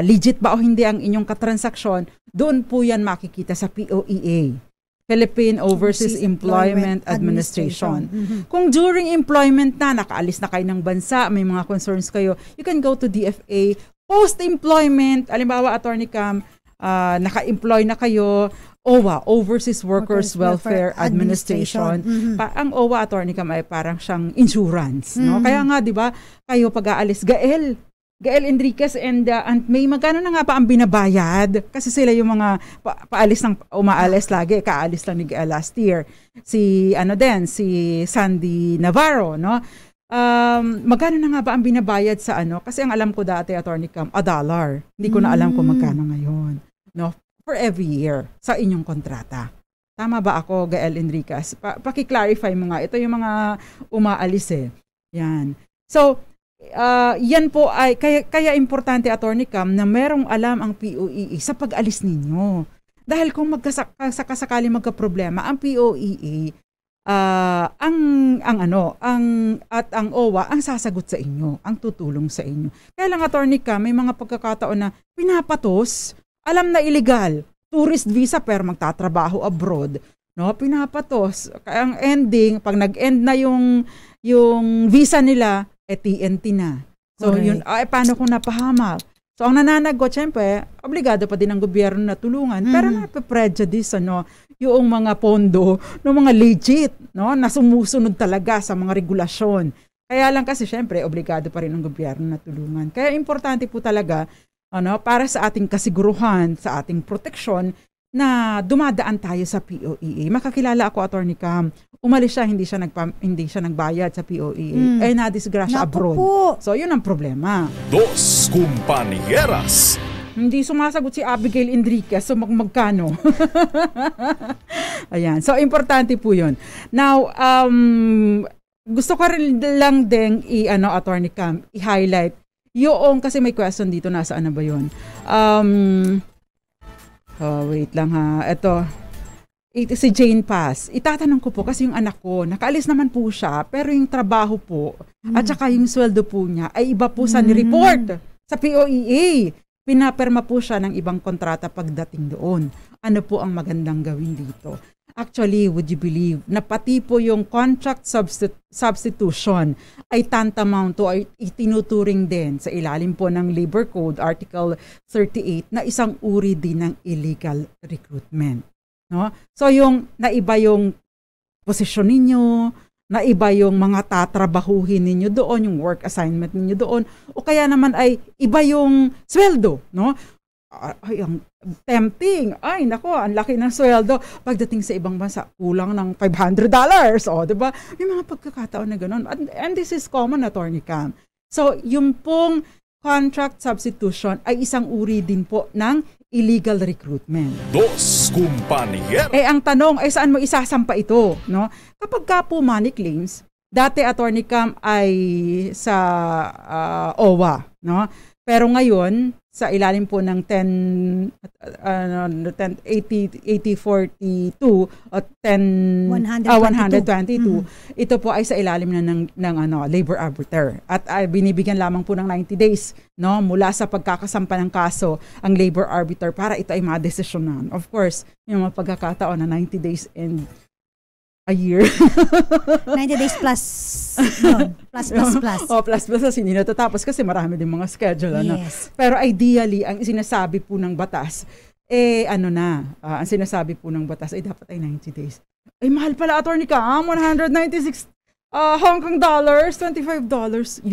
Speaker 1: legit ba o hindi ang inyong katransaksyon, doon po yan makikita sa POEA. Philippine Overseas Employment Administration. Kung during employment nakaalis na kayo ng bansa, may mga concerns kayo, you can go to DFA. Post-employment, alimbawa, Attorney Cam, naka-employ na kayo, OWA, Overseas Workers Welfare Administration. Ang OWA, Attorney Cam, ay parang siyang insurance. No? Kaya nga, di ba, kayo pag-aalis, Gael Enriquez and may magkano na nga ba ang binabayad? Kasi sila yung mga paalis ng umaalis lagi, kaalis lang ni Gael last year. Si Sandy Navarro, no? Magkano na nga ba ang binabayad sa Kasi ang alam ko dati, Attorney Cam, $1. Hindi ko na alam kung magkano ngayon. No? For every year sa inyong kontrata. Tama ba ako, Gael Enriquez? Paki-clarify mo nga. Ito yung mga umaalis Yan. So, yan po ay kaya importante, Attorney Cam, na merong alam ang POEA sa pag-alis ninyo. Dahil kung sakasakali magka-problema, ang POEA ang OWA ang sasagot sa inyo, ang tutulong sa inyo. Kaya lang, Attorney Cam, may mga pagkakataon na pinapatos, alam na illegal, tourist visa pero magtatrabaho abroad, no? Pinapatos. Kaya ang ending, pag nag-end na yung visa nila, TNT na. So, yun, paano kung napahamak? So, ang nananagot, syempre, obligado pa din ang gobyerno na tulungan. Pero nape-prejudice, yung mga pondo, ng mga legit, na sumusunod talaga sa mga regulasyon. Kaya lang kasi, syempre, obligado pa rin ang gobyerno na tulungan. Kaya importante po talaga para sa ating kasiguruhan, sa ating proteksyon, na dumadaan tayo sa POEA. Makakilala ako, Attorney Cam, umalis siya, hindi siya nagbayad sa POEA. Na-disgrasya abroad. So, yun ang problema.
Speaker 2: Dos Compañeras.
Speaker 1: Hindi sumasagot si Abigail Enriquez, so magkano? Ayan. So, importante po yun. Now, gusto ko rin lang din Attorney Cam, i-highlight yung, kasi may question dito, nasaan na ba yun? Wait lang ha. Ito, si Jane Paz. Itatanong ko po kasi yung anak ko, nakaalis naman po siya, pero yung trabaho po, at saka yung sweldo po niya, ay iba po sa ni-report sa POEA. Pinaperma po siya ng ibang kontrata pagdating doon. Ano po ang magandang gawin dito? Actually, would you believe na pati po yung contract substitution ay tantamount to, ay itinuturing din sa ilalim po ng Labor Code Article 38 na isang uri din ng illegal recruitment. No? So yung naiba yung posisyon ninyo, naiba yung mga tatrabahuhin ninyo doon, yung work assignment ninyo doon, o kaya naman ay iba yung sweldo, no? Ay, ang tempting. Ay, nako, ang laki ng sweldo. Pagdating sa ibang bansa, kulang ng $500. O, diba? May mga pagkakataon na gano'n. And this is common, Attorney Cam. So, yung pong contract substitution ay isang uri din po ng illegal recruitment.
Speaker 2: Dos Compañeras.
Speaker 1: Ang tanong, saan mo isasampa ito? No? Kapag ka po money claims, dati, Attorney Cam, ay sa OWA. No? Pero ngayon, sa ilalim po ng 8042 o 122, ito po ay sa ilalim na ng labor arbiter. At binibigyan lamang po ng 90 days, no, mula sa pagkakasampa ng kaso ang labor arbiter para ito ay madesisyonan. Of course, yung mga pagkakataon na 90 days and a year.
Speaker 3: 90 days plus. No, plus.
Speaker 1: Plus. Hindi natatapos kasi marami din mga schedule.
Speaker 3: Yes.
Speaker 1: Pero ideally, ang sinasabi po ng batas, ang sinasabi po ng batas ay dapat ay 90 days. Ay, mahal pala, Attorney Cam, 196 Hong Kong dollars, $25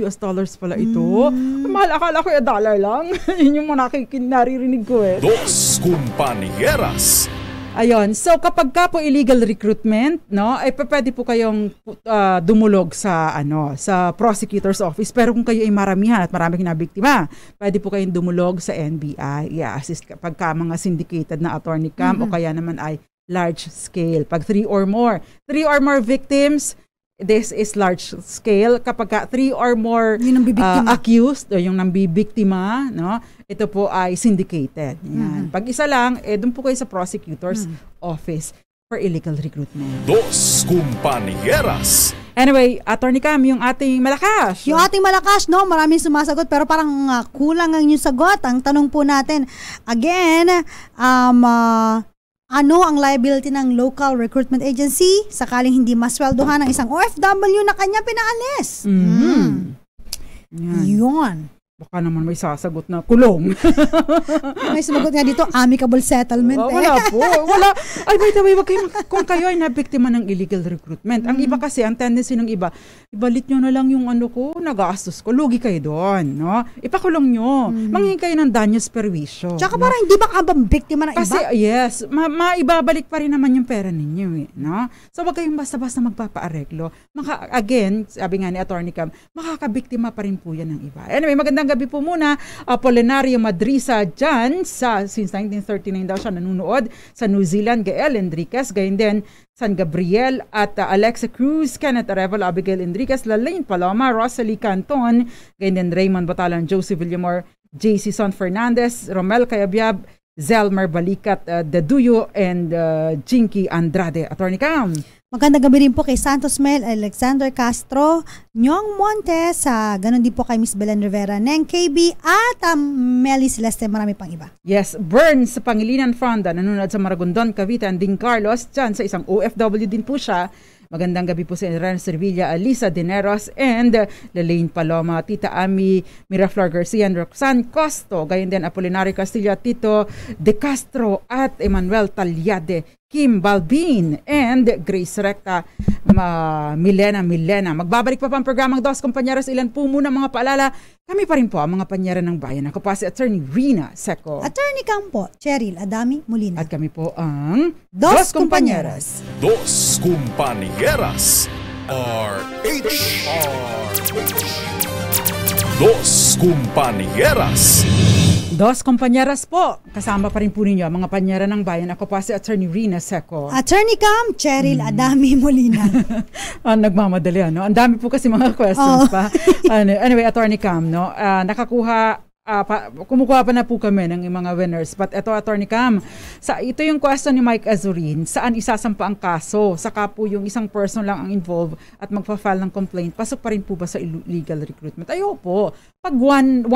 Speaker 1: US dollars pala ito. Mahal, akala ko $1 lang. Yun yung naririnig ko eh.
Speaker 2: Dos Compañeras.
Speaker 1: Ayun. So kapag ka po illegal recruitment, no, ay pwede po kayong dumulog sa sa prosecutor's office. Pero kung kayo ay maramihan at maraming nabiktima, pwede po kayong dumulog sa NBI. I-assist kapag ka mga syndicated na Attorney Cam o kaya naman ay large scale. Pag 3 or more victims, this is large scale. Kapag 3 or more accused, yung nambibiktima, no, ito po ay syndicated. Yan. Pag isa lang, doon po kayo sa prosecutor's office for illegal recruitment.
Speaker 2: Dos Compañeras.
Speaker 1: Anyway, Attorney Cam, yung ating malakas.
Speaker 3: Yung ating malakas, no, maraming sumasagot pero parang kulang ang yung sagot. Ang tanong po natin, again, ano ang liability ng local recruitment agency sakaling hindi masweldohan ng isang OFW na kanya pinaalis? Yun.
Speaker 1: Baka naman may sasagot na kulong.
Speaker 3: May sumagot nga dito, amicable settlement.
Speaker 1: Wala po. Wala. Ay, by the way, kung kayo ay nabiktima ng illegal recruitment, ang iba kasi, ang tendency ng iba, ibalit nyo na lang yung nagastos ko, lugi kayo doon. No? Ipakulong nyo. Manghingi kayo ng danyos perwisyo.
Speaker 3: Tsaka parang hindi ba ka biktima ng iba?
Speaker 1: Kasi, yes, maibabalik pa rin naman yung pera ninyo. No? So, wag kayong basta-basta magpapaareglo. Again, sabi nga ni Attorney Cam, makakabiktima pa rin po yan ng iba. Anyway, magandang gabi po muna, Apolinario Madrisa dyan, since 1939 daw siya nanunood sa New Zealand, Gael Enriquez, gayon din San Gabriel at Alexa Cruz, Kenneth Arevalo, Abigail Enriquez, Lalaine Paloma, Rosalie Canton, gayon din Raymond Batalan, Josie Villamor, JC Son Fernandez, Romel Cayabyab, Zelmer Balikat, Deduyo, and Jinky Andrade. Attorney Cam.
Speaker 3: Magandang gabi rin po kay Santos Mel, Alexander Castro, Nyong Montes, ganon din po kay Miss Belen Rivera, Neng KB, at Melly Celeste, marami pang iba.
Speaker 1: Yes, Burns Pangilinan Fronda, nanonood sa Maragondon, Cavite, and Ding Carlos, dyan sa isang OFW din po siya. Magandang gabi po sa Ren Servilla, Alisa Dineros, and Lalaine Paloma, Tita Ami, Miraflor Garcia, and Roxanne Costo, gayon din Apolinario Castillo, Tito De Castro, at Emmanuel Talyade, Kim Balbin, and Grace Recta, Milena. Magbabalik pa ang programang Dos Compañeros. Ilan po muna mga paalala. Kami pa rin po ang mga panyera ng bayan. Ako pa si Attorney Rina Seco.
Speaker 3: Attorney Campo, Cheryl Adami Molina.
Speaker 1: At kami po ang
Speaker 3: Dos Compañeras.
Speaker 2: Dos Compañeras. RH. Dos Compañeras.
Speaker 1: Dos Compañeras po. Kasama pa rin po ninyo ang mga panyera ng bayan. Ako pa si Attorney Rina Seco.
Speaker 3: Attorney Cam, Cheryl Adami Molina.
Speaker 1: Nagmamadali, no? Ang dami po kasi mga questions pa. Anyway, Attorney Cam, no? Kumukuha pa na po kami ng mga winners. But ito, Attorney Cam, ito yung question ni Mike Azurin, saan isasampa ang kaso? Saka po yung isang person lang ang involved at magpa-file ng complaint, pasok pa rin po ba sa illegal recruitment? Ayo po. Pag 1:1,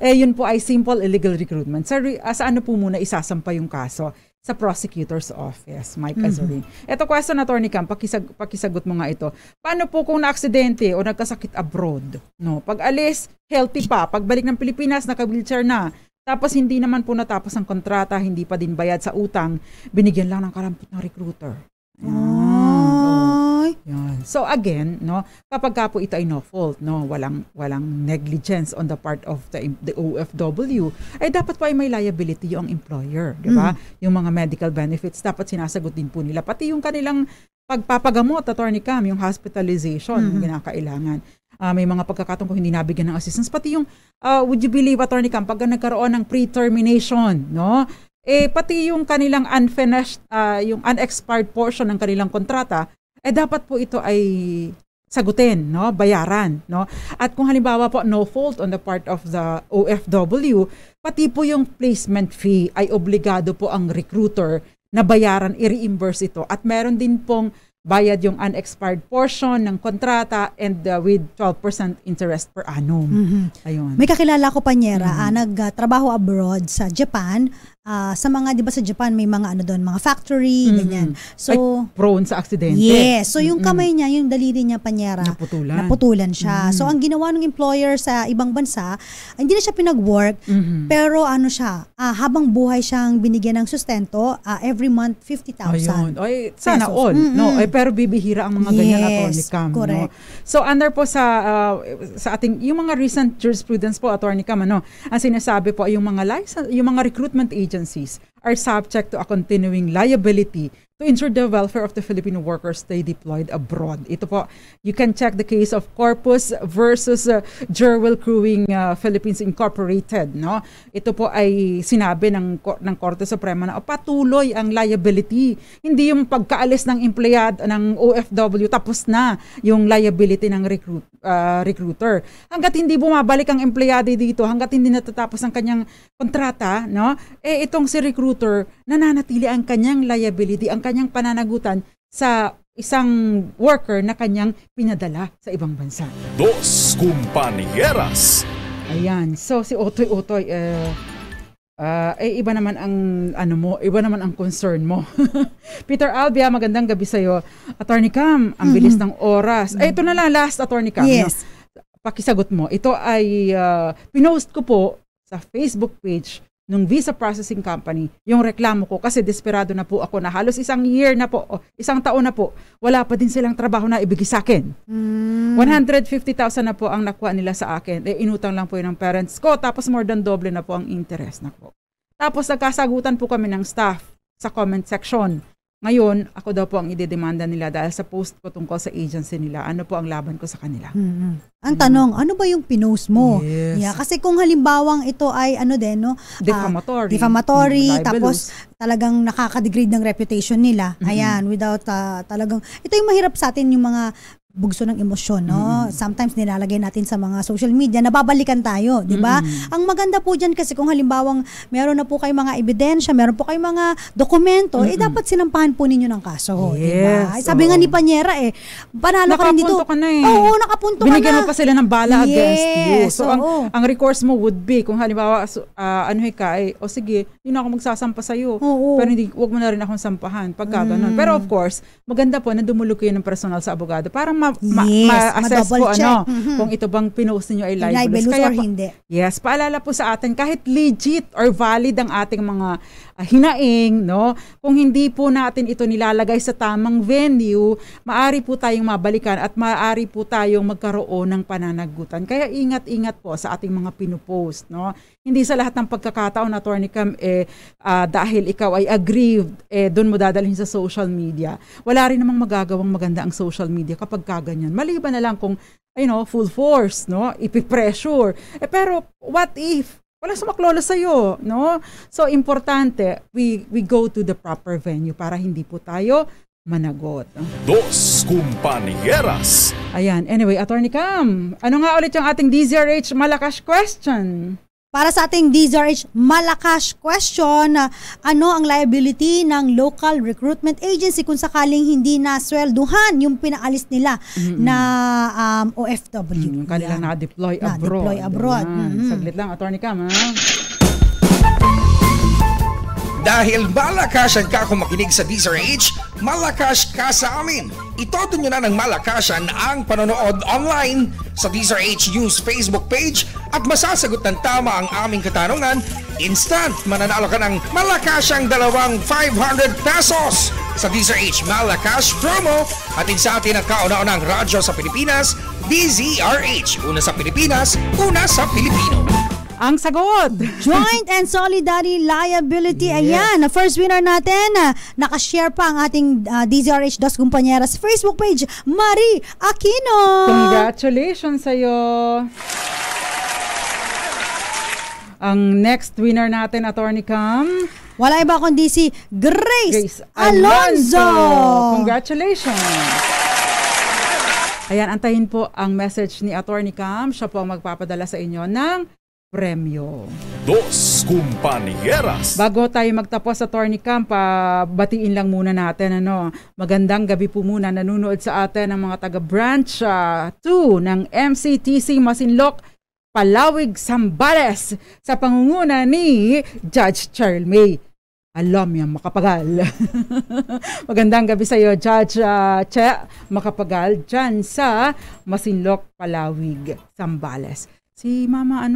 Speaker 1: yun po ay simple illegal recruitment. Sa ano po muna isasampa yung kaso? Sa prosecutor's office, Mike Azurin. Ito question, Attorney Cam, pakisagot mo nga ito. Paano po kung na-aksidente o nagkasakit abroad? No, pag alis, healthy pa. Pagbalik ng Pilipinas, naka-wheelchair na. Tapos hindi naman po natapos ang kontrata, hindi pa din bayad sa utang, binigyan lang ng karampot ng recruiter. Yan. So again, no, kapag ka po ito ay no fault, no, walang negligence on the part of the OFW, ay dapat po ay may liability yung employer, di ba? Yung mga medical benefits dapat sinasagot din po nila, pati yung kanilang pagpapagamot, Attorney Cam, yung hospitalization yung kinakailangan. May mga pagkakataon ko hindi nabigyan ng assistance, pati yung would you believe, Attorney Cam, pag nagkaroon ng pre-termination, no? Pati yung kanilang unfinished, yung unexpired portion ng kanilang kontrata, dapat po ito ay sagutin, no? Bayaran, no? At kung halimbawa po no fault on the part of the OFW, pati po yung placement fee ay obligado po ang recruiter na bayaran, i-reimburse ito. At meron din pong bayad yung unexpired portion ng kontrata and with 12% interest per annum. Ayun.
Speaker 3: May kakilala ko panyera, nagtrabaho abroad sa Japan. Sa mga, di ba sa Japan may mga ano doon, mga factory, ganyan. So,
Speaker 1: like prone sa aksidente.
Speaker 3: Yes. So yung kamay niya, yung daliri niya panyera, naputulan siya. So ang ginawa ng employer sa ibang bansa, hindi na siya pinag-work, pero ano siya, habang buhay siyang binigyan ng sustento, every month 50,000.
Speaker 1: Ay, sana all. No, pero bibihira ang mga ganyan na Attorney Cam. No? So under po sa ating, yung mga recent jurisprudence po, Attorney Cam, ano, ang sinasabi po, yung mga license, yung mga recruitment agencies are subject to a continuing liability to ensure the welfare of the Filipino workers they deployed abroad. Ito po, you can check the case of Corpus versus Jerwell Crewing Philippines Incorporated. No? Ito po ay sinabi ng Korte Suprema na patuloy ang liability. Hindi yung pagkaalis ng empleyado ng OFW tapos na yung liability ng recruiter. Hanggat hindi bumabalik ang empleyado dito, hanggat hindi natatapos ang kanyang kontrata, no? Itong si recruiter, nananatili ang kanyang liability, ang kanyang pananagutan sa isang worker na kanyang pinadala sa ibang bansa.
Speaker 2: Dos Compañeras.
Speaker 1: Ayan. So si Otoy, iba naman ang iba naman ang concern mo. Peter Albia, magandang gabi sa iyo. Attorney Cam, ang bilis ng oras. Ito na lang last, Attorney Cam.
Speaker 3: Yes.
Speaker 1: No? Pakisagot mo. Ito ay pinost ko po sa Facebook page nung visa processing company, yung reklamo ko kasi desperado na po ako na halos isang taon na po, wala pa din silang trabaho na ibigay sa akin. 150,000 na po ang nakuha nila sa akin. Inutang lang po yun ng parents ko, tapos more than double na po ang interest na po. Tapos nagkasagutan po kami ng staff sa comment section. Ngayon, ako daw po ang idedemanda nila dahil sa post ko tungkol sa agency nila. Ano po ang laban ko sa kanila?
Speaker 3: Ang tanong, ano ba yung pinost mo?
Speaker 1: Yes.
Speaker 3: Yeah, kasi kung halimbawang ito ay defamatory, tapos talagang nakaka-degrade ng reputation nila. Ayan, without talagang, ito yung mahirap sa atin yung mga bugso ng emosyon, no? Sometimes nilalagay natin sa mga social media, nababalikan tayo, di ba? Ang maganda po dyan kasi kung halimbawang meron na po kayo mga ebidensya, meron po kayo mga dokumento, dapat sinampahan po ninyo ng kaso,
Speaker 1: yes,
Speaker 3: di ba? Sabi nga ni Panyera, panalo ka rin dito.
Speaker 1: Nakapunto ka na eh.
Speaker 3: Oo, nakapunto ka na.
Speaker 1: Binigyan mo pa sila ng bala against you. So,
Speaker 3: ang
Speaker 1: recourse mo would be, kung halimbawa, sige, hindi na ako magsasampa sa'yo. Pero wag mo na rin akong sampahan. Pagka ganun. Pero of course, maganda po na dumulog kayo ng personal sa abogado para ma-assess po kung ito bang pinost niyo ay libelous.
Speaker 3: Kaya or hindi.
Speaker 1: Yes, paalala po sa atin kahit legit or valid ang ating mga hinaing, no? Kung hindi po natin ito nilalagay sa tamang venue, maari po tayong mabalikan at maari po tayong magkaroon ng pananagutan. Kaya ingat-ingat po sa ating mga pinupost, no? Hindi sa lahat ng pagkakataon, Attorney Cam, dahil ikaw ay aggrieved, doon mo dadalhin sa social media. Wala rin namang magagawang maganda ang social media kapag kaganyan. Maliban na lang kung, full force, no? Ipipressure. Pero what if wala sumaklolo sa'yo, no? So, importante, we go to the proper venue para hindi po tayo managot.
Speaker 2: Dos Compañeras.
Speaker 1: Ayan. Anyway, Attorney Cam, ano nga ulit yung ating DZRH Malakas question?
Speaker 3: Para sa ating DZRH Malakas question, ano ang liability ng local recruitment agency kung sakaling hindi na swelduhan yung pinaalis nila na OFW?
Speaker 1: Yung kanila na-deploy abroad. Saglit lang, Attorney Cam, ha?
Speaker 4: Dahil malakasan ka kung makinig sa DZRH, malakas ka sa amin. Itodo nyo na ng malakasan ang panonood online sa DZRH News Facebook page at masasagot ng tama ang aming katanungan. Instant mananalo ka ng malakasang 500 pesos sa DZRH Malakas promo. Hatid sa atin ang kauna-unang radyo sa Pilipinas, DZRH. Una sa Pilipinas, una sa Pilipino.
Speaker 1: Ang sagot!
Speaker 3: Joint and Solidarity Liability. Yes. Ayan, first winner natin. Nakashare pa ang ating DZRH Dos Compañeras Facebook page, Marie Aquino.
Speaker 1: Congratulations sa'yo. Ang next winner natin, Attorney Cam,
Speaker 3: wala iba kundi si Grace Alonzo.
Speaker 1: Congratulations. Ayan, antayin po ang message ni Attorney Cam. Siya po ang magpapadala sa inyo ng premyo.
Speaker 2: Dos Compañeras.
Speaker 1: Bago tayo magtapos, Attorney Cam, batiin lang muna natin. Magandang gabi po muna. Nanunood sa atin ang mga taga-branch 2 ng MCTC Masinloc, Palawig, Zambales sa pangunguna ni Judge Charlemagne. Alam yan, Makapagal. Magandang gabi sa iyo, Judge Che Makapagal, dyan sa Masinloc, Palawig, Zambales. Si Mama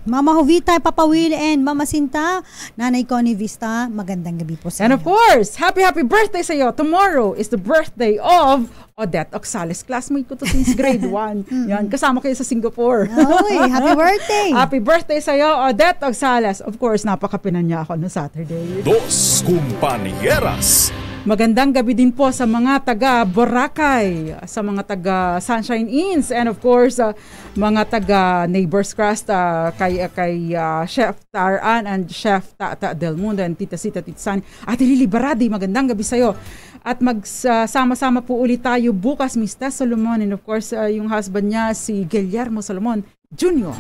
Speaker 3: Mama Jovita, Papa Will, and Mama Sinta, Nanay Connie Vista, magandang gabi po sa
Speaker 1: And
Speaker 3: inyo.
Speaker 1: of course, happy birthday sa iyo. Tomorrow is the birthday of Odette Oxales. Classmate ko to since grade 1. Yan, kasama kayo sa Singapore.
Speaker 3: Oy, happy birthday!
Speaker 1: Happy birthday sa iyo, Odette Oxales. Of course, napakapinan niya ako no Saturday.
Speaker 2: Dos Compañeras.
Speaker 1: Magandang gabi din po sa mga taga Boracay, sa mga taga Sunshine Inns, and of course, mga taga Neighbors Crust, kay Chef Taran and Chef Tata Del Mundo and Tita Sita Titsan. Ate Lily Baradi, magandang gabi sa'yo. At magsama-sama po ulit tayo bukas, Mr. Solomon, and of course, yung husband niya, si Guillermo Solomon Jr.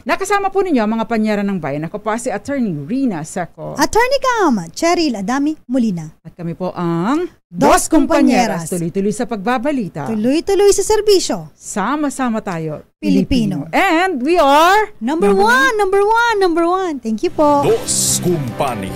Speaker 1: Nakasama po ninyo ang mga panyera ng bayan. Ako pa si Attorney Rina Seco.
Speaker 3: Attorney Cam, Cheryl Adami Molina.
Speaker 1: At kami po ang
Speaker 3: Dos Compañeras.
Speaker 1: Tuloy-tuloy sa pagbabalita.
Speaker 3: Tuloy-tuloy sa serbisyo.
Speaker 1: Sama-sama tayo,
Speaker 3: Pilipino.
Speaker 1: And we are
Speaker 3: Number one. Thank you po.
Speaker 2: Dos Compañeras.